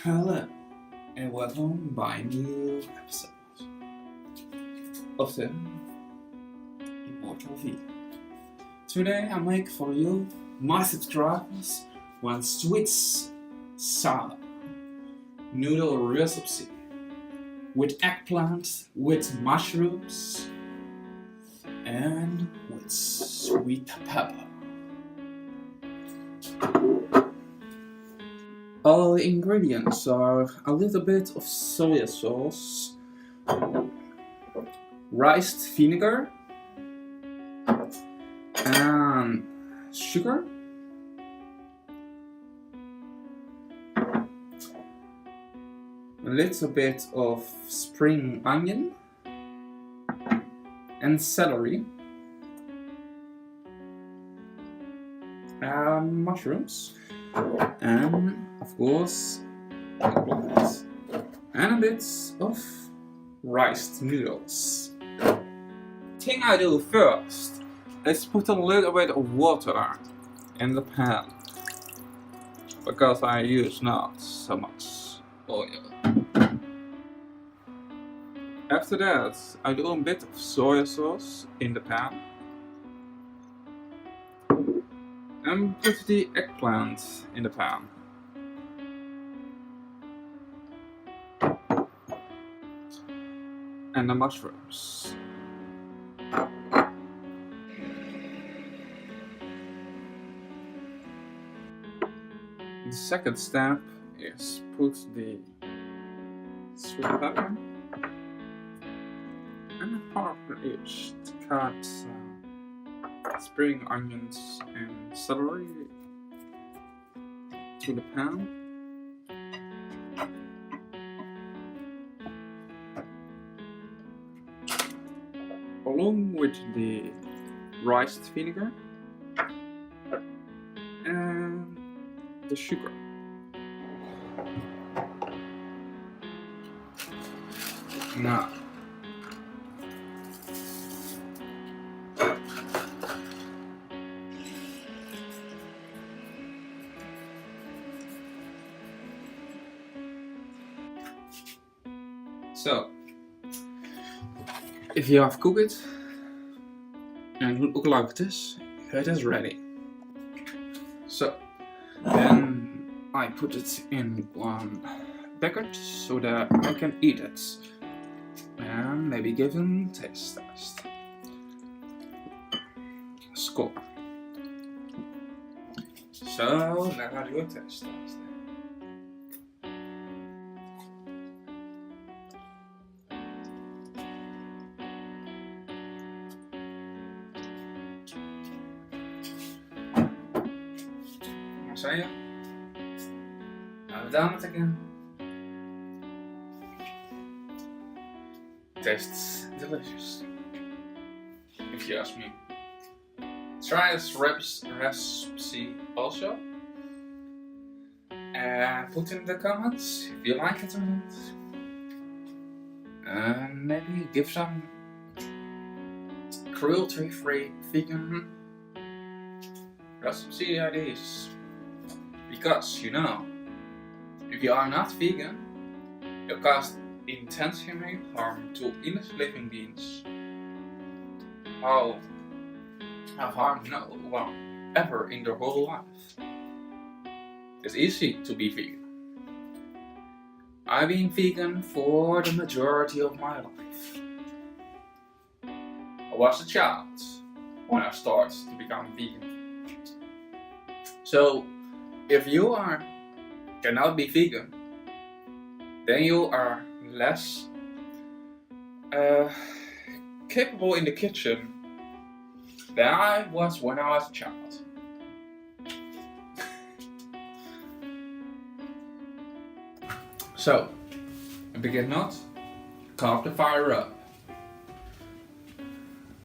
Hello, and welcome by a new episode of the Immortal Vegan. Today I make for you, my subscribers, one sweet sour noodle recipe with eggplant, with mushrooms, and with sweet pepper. All the ingredients are a little bit of soya sauce, rice vinegar, and sugar, a little bit of spring onion, and celery, and mushrooms, and of course eggplant, and a bit of rice noodles. Thing I do first is put a little bit of water in the pan because I use not so much oil. After that I do a bit of soya sauce in the pan and put the eggplant in the pan. And the mushrooms. The second step is put the sweet pepper and a partner each to cut spring onions and celery to the pan. Along with the rice vinegar and the sugar. Now, so if you have cooked it and look like this, it is ready. So then I put it in one packet so that I can eat it and maybe give them taste test. Score. So let's do a taste test. Say it. I've done it again. Tastes delicious, if you ask me. Try this recipe also. And put in the comments if you like it or not. And maybe give some cruelty-free vegan recipe ideas. Because, you know, if you are not vegan, you cause intentional harm to innocent living beings. How have harmed no one ever in their whole life. It's easy to be vegan. I've been vegan for the majority of my life. I was a child when I started to become vegan. So, if you cannot be vegan, then you are less capable in the kitchen than I was when I was a child. So, if you get not, carve the fire up.